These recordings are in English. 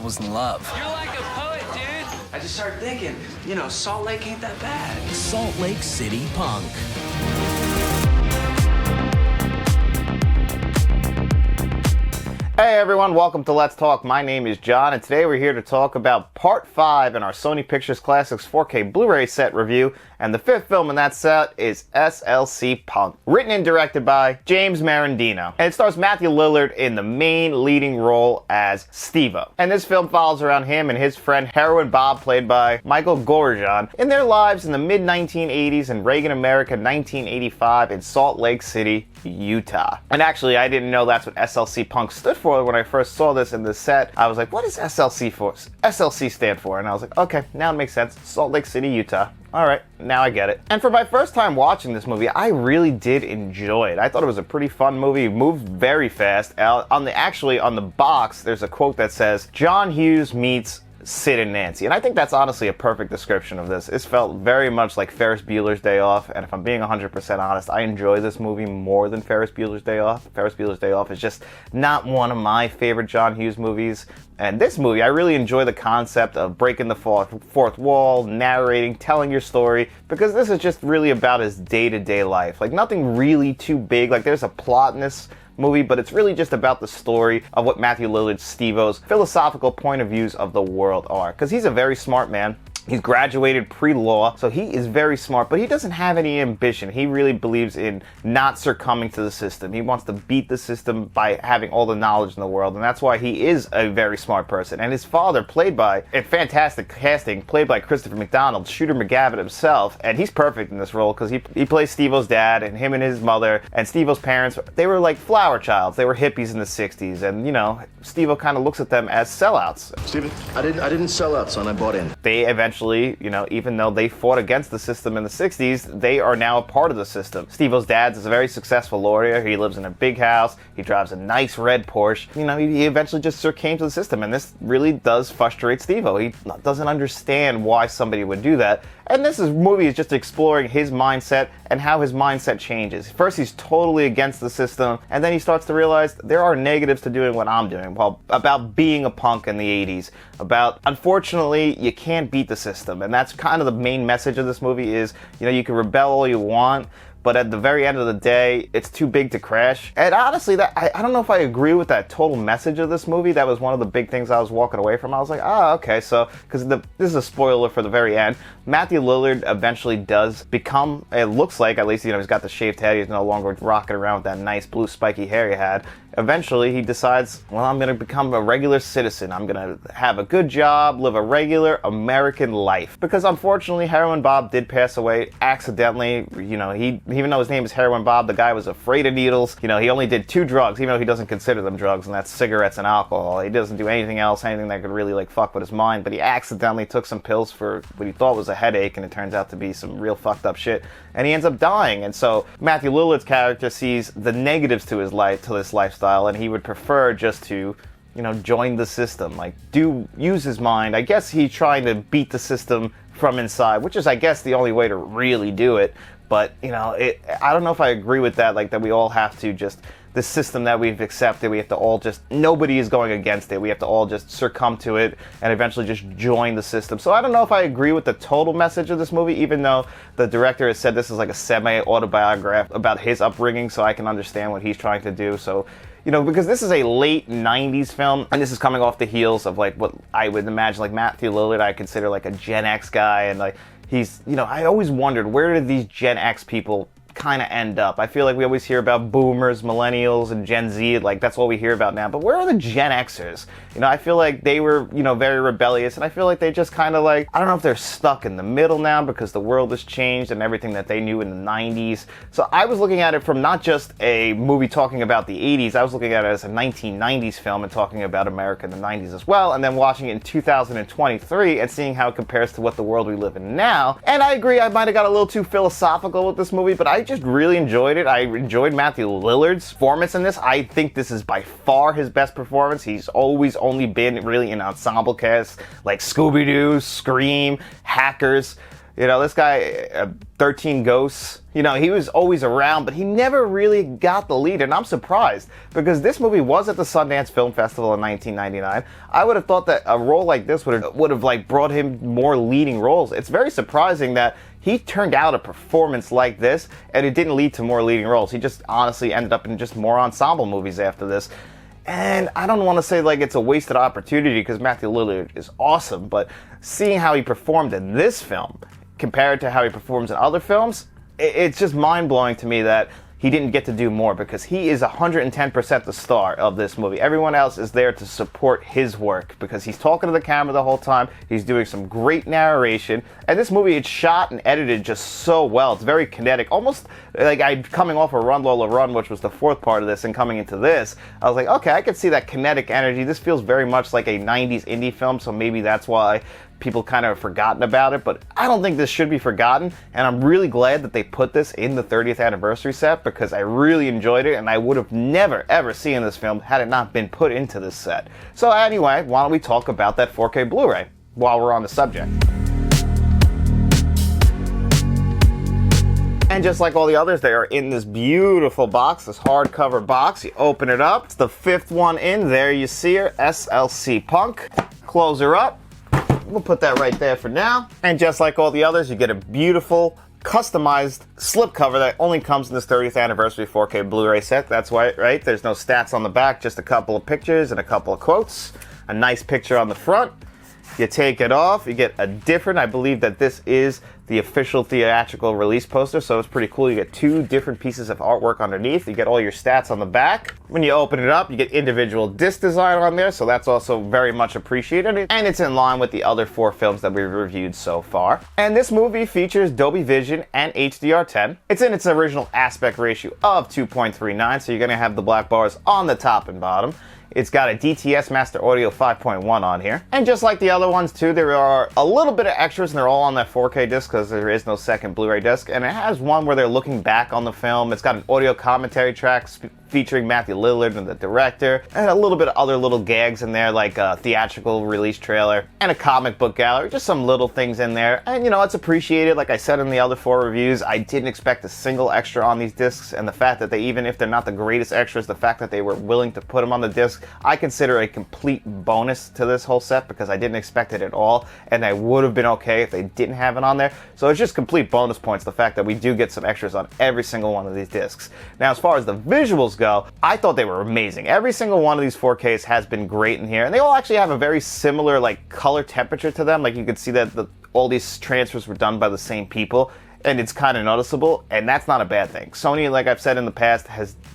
Bob was in love. You're like a poet, dude. I just started thinking, you know, Salt Lake ain't that bad. Salt Lake City Punk. Hey everyone, welcome to Let's Talk. My name is John, and today we're here to talk about Part 5 in our Sony Pictures Classics 4K Blu-ray set review, and the fifth film in that set is SLC Punk, written and directed by James Marandino. And it stars Matthew Lillard in the main leading role as Steve-O. And this film follows around him and his friend Heroin Bob, played by Michael Gorjan, in their lives in the mid-1980s in Reagan America 1985 in Salt Lake City, Utah. And actually, I didn't know that's what SLC Punk stood for when I first saw this in the set. I was like, what does SLC for? SLC stand for? And I was like, okay, now it makes sense. Salt Lake City, Utah. Alright, now I get it. And for my first time watching this movie, I really did enjoy it. I thought it was a pretty fun movie. It moved very fast. On the box, there's a quote that says, John Hughes meets Sid and Nancy. And I think that's honestly a perfect description of this. It felt very much like Ferris Bueller's Day Off, and if I'm being 100% honest, I enjoy this movie more than Ferris Bueller's Day Off. Ferris Bueller's Day Off is just not one of my favorite John Hughes movies. And this movie, I really enjoy the concept of breaking the fourth wall, narrating, telling your story, because this is just really about his day-to-day life. Like, nothing really too big. Like, there's a plot in this movie, but it's really just about the story of what Matthew Lillard's Steve-O's philosophical point of views of the world are. Because he's a very smart man. He's graduated pre-law, so he is very smart, but he doesn't have any ambition. He really believes in not succumbing to the system. He wants to beat the system by having all the knowledge in the world, and that's why he is a very smart person. And his father, played by, in fantastic casting, played by Christopher McDonald, Shooter McGavin himself, and he's perfect in this role because he plays Steve-O's dad, and him and his mother, and Steve-O's parents, they were like flower childs. They were hippies in the 60s, and, you know, Steve-O kind of looks at them as sellouts. Steven, I didn't sell out, son. I bought in. They eventually, you know, even though they fought against the system in the 60s, they are now a part of the system. Steve-O's dad is a very successful lawyer. He lives in a big house. He drives a nice red Porsche. You know, he eventually just succumbed to the system, and this really does frustrate Steve-O. He doesn't understand why somebody would do that. And this movie is just exploring his mindset and how his mindset changes. First, he's totally against the system, and then he starts to realize there are negatives to doing what I'm doing. Well, about being a punk in the 80s, about, unfortunately, you can't beat the system. And that's kind of the main message of this movie is, you know, you can rebel all you want, but at the very end of the day, it's too big to crash. And honestly, I don't know if I agree with that total message of this movie. That was one of the big things I was walking away from. I was like, okay, so, because this is a spoiler for the very end, Matthew Lillard eventually does become, it looks like, at least, you know, he's got the shaved head, he's no longer rocking around with that nice blue spiky hair he had. Eventually, he decides, well, I'm going to become a regular citizen. I'm going to have a good job, live a regular American life. Because unfortunately, Heroin Bob did pass away accidentally. You know, even though his name is Heroin Bob, the guy was afraid of needles. You know, he only did 2 drugs, even though he doesn't consider them drugs, and that's cigarettes and alcohol. He doesn't do anything else, anything that could really, like, fuck with his mind. But he accidentally took some pills for what he thought was a headache, and it turns out to be some real fucked up shit. And he ends up dying. And so Matthew Lillard's character sees the negatives to his life, to this lifestyle, and he would prefer just to, you know, join the system, like use his mind. I guess he's trying to beat the system from inside, which is, I guess, the only way to really do it. But, you know, I don't know if I agree with that, like that we all have to just, the system that we've accepted, we have to all just, nobody is going against it. We have to all just succumb to it and eventually just join the system. So I don't know if I agree with the total message of this movie, even though the director has said this is like a semi-autobiography about his upbringing, so I can understand what he's trying to do. So, you know, because this is a late 90s film, and this is coming off the heels of, like, what I would imagine, like, Matthew Lillard, I consider, like, a Gen X guy, and, like, he's, you know, I always wondered, where did these Gen X people kind of end up? I feel like we always hear about boomers, millennials, and Gen Z, like, that's all we hear about now, but where are the Gen Xers? You know, I feel like they were, you know, very rebellious, and I feel like they just kind of, like, I don't know if they're stuck in the middle now because the world has changed and everything that they knew in the 90s. So I was looking at it from not just a movie talking about the 80s, I was looking at it as a 1990s film and talking about America in the 90s as well, and then watching it in 2023 and seeing how it compares to what the world we live in now. And I agree, I might have got a little too philosophical with this movie, but I just really enjoyed it. I enjoyed Matthew Lillard's performance in this. I think this is by far his best performance. He's always only been really in ensemble casts like Scooby-Doo, Scream, Hackers. You know, this guy, 13 Ghosts, you know, he was always around, but he never really got the lead, and I'm surprised, because this movie was at the Sundance Film Festival in 1999. I would have thought that a role like this would have like brought him more leading roles. It's very surprising that he turned out a performance like this, and it didn't lead to more leading roles. He just honestly ended up in just more ensemble movies after this. And I don't want to say like it's a wasted opportunity, because Matthew Lillard is awesome, but seeing how he performed in this film compared to how he performs in other films, it's just mind-blowing to me that he didn't get to do more, because he is 110% the star of this movie. Everyone else is there to support his work, because he's talking to the camera the whole time. He's doing some great narration. And this movie, it's shot and edited just so well. It's very kinetic. Almost like I'm coming off of Run Lola Run, which was the fourth part of this, and coming into this, I was like, okay, I can see that kinetic energy. This feels very much like a 90s indie film, so maybe that's why people kind of have forgotten about it, but I don't think this should be forgotten, and I'm really glad that they put this in the 30th anniversary set, because I really enjoyed it, and I would have never ever seen this film had it not been put into this set. So anyway, why don't we talk about that 4K Blu-ray while we're on the subject. And just like all the others, they are in this beautiful box, this hardcover box. You open it up, it's the fifth one in. There you see her, SLC Punk. Close her up. We'll put that right there for now. And just like all the others, you get a beautiful, customized slipcover that only comes in this 30th anniversary 4K Blu-ray set. That's why, right? There's no stats on the back, just a couple of pictures and a couple of quotes. A nice picture on the front. You take it off, you get a different, I believe that this is the official theatrical release poster, so it's pretty cool. You get two different pieces of artwork underneath. You get all your stats on the back. When you open it up, you get individual disc design on there, so that's also very much appreciated. And it's in line with the other 4 films that we've reviewed so far. And this movie features Dolby Vision and HDR10. It's in its original aspect ratio of 2.39, so you're gonna have the black bars on the top and bottom. It's got a DTS Master Audio 5.1 on here. And just like the other ones too, there are a little bit of extras, and they're all on that 4K disc because there is no second Blu-ray disc. And it has one where they're looking back on the film. It's got an audio commentary track featuring Matthew Lillard and the director, and a little bit of other little gags in there, like a theatrical release trailer and a comic book gallery, just some little things in there. And you know, it's appreciated. Like I said in the other 4 reviews, I didn't expect a single extra on these discs, and the fact that they, even if they're not the greatest extras, the fact that they were willing to put them on the disc, I consider a complete bonus to this whole set, because I didn't expect it at all, and I would have been okay if they didn't have it on there. So it's just complete bonus points, the fact that we do get some extras on every single one of these discs. Now, as far as the visuals go, I thought they were amazing. Every single one of these 4Ks has been great in here, and they all actually have a very similar like color temperature to them. Like you could see that all these transfers were done by the same people, and it's kind of noticeable, and that's not a bad thing. Sony, like I've said in the past,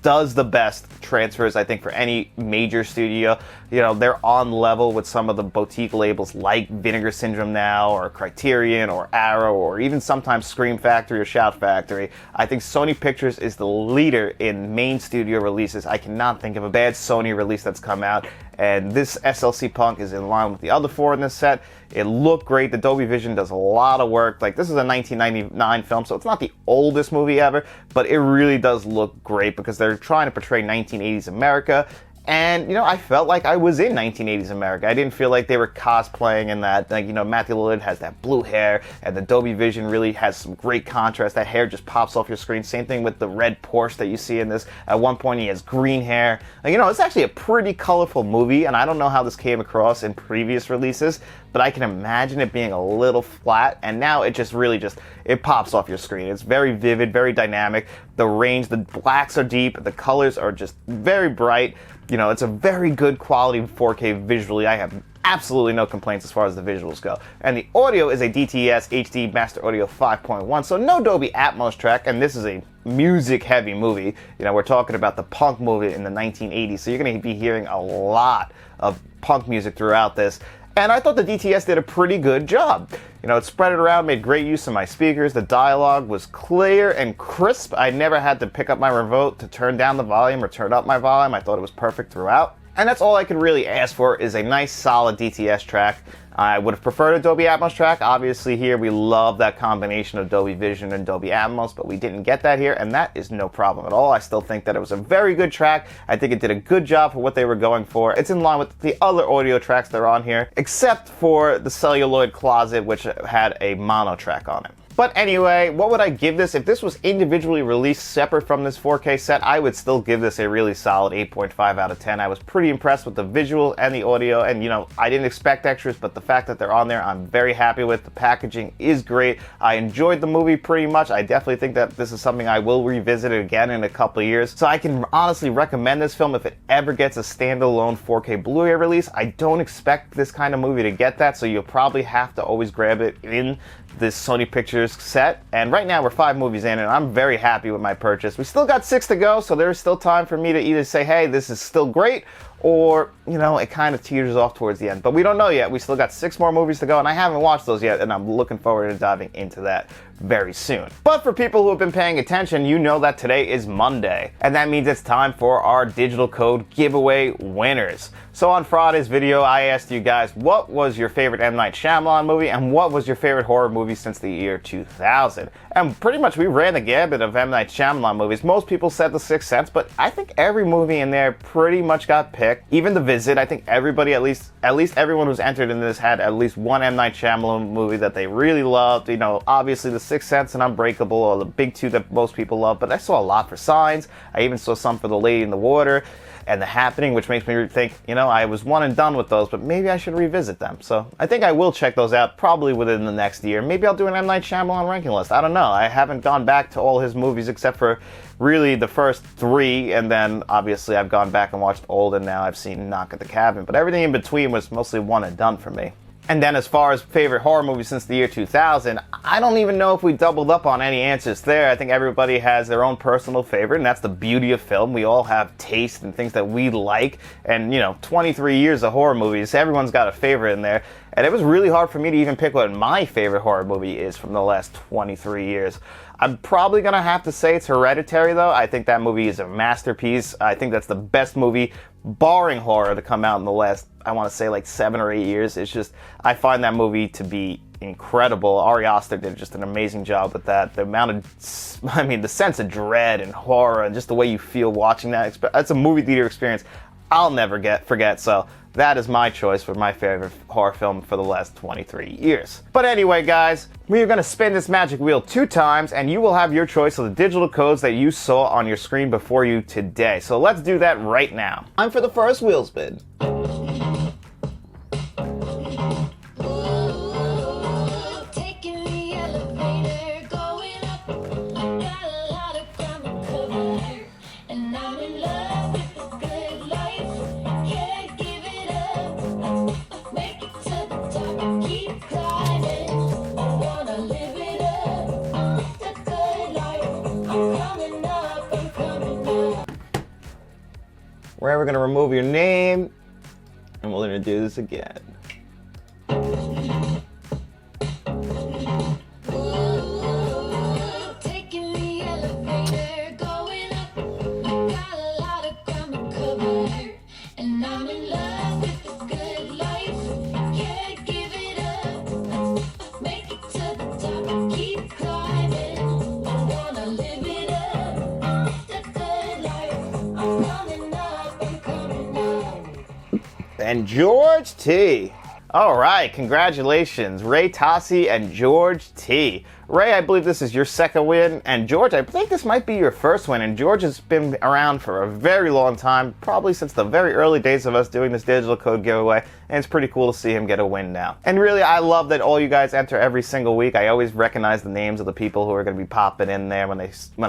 does the best transfers, I think, for any major studio. You know, they're on level with some of the boutique labels like Vinegar Syndrome now, or Criterion, or Arrow, or even sometimes Scream Factory or Shout Factory. I think Sony Pictures is the leader in main studio releases. I cannot think of a bad Sony release that's come out, and this SLC Punk is in line with the other 4 in this set. It looked great. The Dolby Vision does a lot of work. Like, this is a 1999 film, so it's not the oldest movie ever, but it really does look great because they're trying to portray 1980s America. And, you know, I felt like I was in 1980s America. I didn't feel like they were cosplaying in that. Like, you know, Matthew Lillard has that blue hair, and the Dolby Vision really has some great contrast. That hair just pops off your screen. Same thing with the red Porsche that you see in this. At one point, he has green hair. Like, you know, it's actually a pretty colorful movie, and I don't know how this came across in previous releases, but I can imagine it being a little flat, and now it just really it pops off your screen. It's very vivid, very dynamic. The range, the blacks are deep, the colors are just very bright. You know, it's a very good quality 4K visually. I have absolutely no complaints as far as the visuals go. And the audio is a DTS HD Master Audio 5.1, so no Dolby Atmos track, and this is a music-heavy movie. You know, we're talking about the punk movie in the 1980s, so you're going to be hearing a lot of punk music throughout this. And I thought the DTS did a pretty good job. You know, it spread it around, made great use of my speakers. The dialogue was clear and crisp. I never had to pick up my remote to turn down the volume or turn up my volume. I thought it was perfect throughout. And that's all I could really ask for, is a nice solid DTS track. I would have preferred a Dolby Atmos track. Obviously here we love that combination of Dolby Vision and Dolby Atmos, but we didn't get that here, and that is no problem at all. I still think that it was a very good track. I think it did a good job for what they were going for. It's in line with the other audio tracks that are on here, except for the Celluloid Closet, which had a mono track on it. But anyway, what would I give this? If this was individually released separate from this 4K set, I would still give this a really solid 8.5 out of 10. I was pretty impressed with the visual and the audio, and you know, I didn't expect extras, but the fact that they're on there, I'm very happy with. The packaging is great. I enjoyed the movie pretty much. I definitely think that this is something I will revisit again in a couple of years. So I can honestly recommend this film if it ever gets a standalone 4K Blu-ray release. I don't expect this kind of movie to get that, so you'll probably have to always grab it in this Sony Pictures set. And right now we're 5 movies in, and I'm very happy with my purchase. We still got 6 to go, so there's still time for me to either say, hey, this is still great, or, you know, it kind of teeters off towards the end. But we don't know yet. We still got 6 more movies to go, and I haven't watched those yet, and I'm looking forward to diving into that very soon. But for people who have been paying attention, you know that today is Monday, and that means it's time for our digital code giveaway winners. So on Friday's video, I asked you guys, what was your favorite M. Night Shyamalan movie, and what was your favorite horror movie since the year 2000? And pretty much we ran the gambit of M. Night Shyamalan movies. Most people said The Sixth Sense, but I think every movie in there pretty much got picked. Even The Visit, I think everybody, at least everyone who's entered in this had at least one M. Night Shyamalan movie that they really loved. You know, obviously The Sixth Sense and Unbreakable are the big two that most people love, but I saw a lot for Signs. I even saw some for The Lady in the Water and The Happening, which makes me think, you know, I was one and done with those, but maybe I should revisit them. So I think I will check those out probably within the next year. Maybe I'll do an M. Night Shyamalan ranking list. I don't know. I haven't gone back to all his movies except for really the first 3, and then obviously I've gone back and watched old, and now I've seen Knock at the Cabin. But everything in between was mostly one and done for me. And then as far as favorite horror movie since the year 2000, I don't even know if we doubled up on any answers there. I think everybody has their own personal favorite, and that's the beauty of film. We all have taste and things that we like, and you know, 23 years of horror movies, everyone's got a favorite in there. And it was really hard for me to even pick what my favorite horror movie is from the last 23 years. I'm probably going to have to say it's Hereditary, though. I think that movie is a masterpiece. I think that's the best movie, barring horror, to come out in the last, I want to say, like 7 or 8 years. It's just, I find that movie to be incredible. Ari Aster did just an amazing job with that. The amount of, I mean, the sense of dread and horror and just the way you feel watching that, that's a movie theater experience I'll never forget. So that is my choice for my favorite horror film for the last 23 years. But anyway, guys, we are going to spin this magic wheel 2 times, and you will have your choice of the digital codes that you saw on your screen before you today. So let's do that right now. Time for the first wheel spin. We're going to remove your name, and we're going to do this again. And George T. All right, congratulations, Ray Tassi and George T. Ray, I believe this is your second win, and George, I think this might be your first win, and George has been around for a very long time, probably since the very early days of us doing this digital code giveaway, and it's pretty cool to see him get a win now. And really, I love that all you guys enter every single week. I always recognize the names of the people who are going to be popping in there when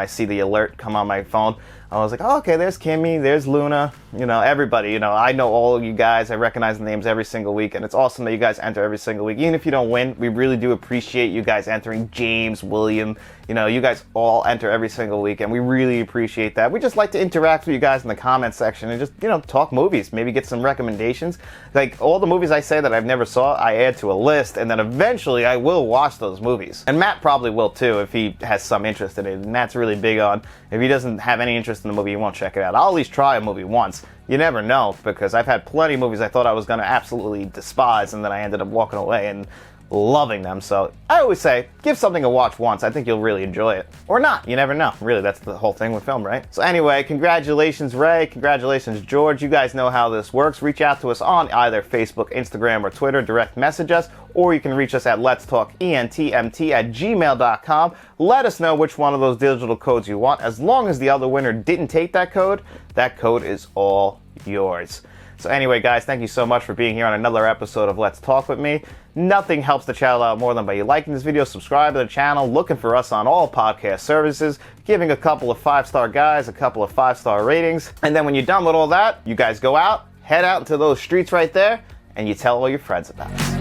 I see the alert come on my phone. I was like, oh, okay, there's Kimmy, there's Luna, you know, everybody, you know, I know all of you guys, I recognize the names every single week, and it's awesome that you guys enter every single week. Even if you don't win, we really do appreciate you guys entering. James, William, you know, you guys all enter every single week, and we really appreciate that. We just like to interact with you guys in the comment section and just, you know, talk movies, maybe get some recommendations. Like all the movies I say that I've never saw, I add to a list, and then eventually I will watch those movies. And Matt probably will too if he has some interest in it. And Matt's really big on, if he doesn't have any interest in the movie, he won't check it out. I'll at least try a movie once. You never know, because I've had plenty of movies I thought I was going to absolutely despise, and then I ended up walking away and loving them. So I always say, give something a watch once. I think you'll really enjoy it. Or not. You never know. Really, that's the whole thing with film, right? So anyway, congratulations, Ray. Congratulations, George. You guys know how this works. Reach out to us on either Facebook, Instagram, or Twitter. Direct message us. Or you can reach us at letstalkentmt@gmail.com. Let us know which one of those digital codes you want. As long as the other winner didn't take that code is all yours. So anyway, guys, thank you so much for being here on another episode of Let's Talk With Me. Nothing helps the channel out more than by you liking this video, subscribe to the channel, looking for us on all podcast services, giving a couple of 5-star guys a couple of 5-star ratings. And then when you're done with all that, you guys go out, head out into those streets right there, and you tell all your friends about it.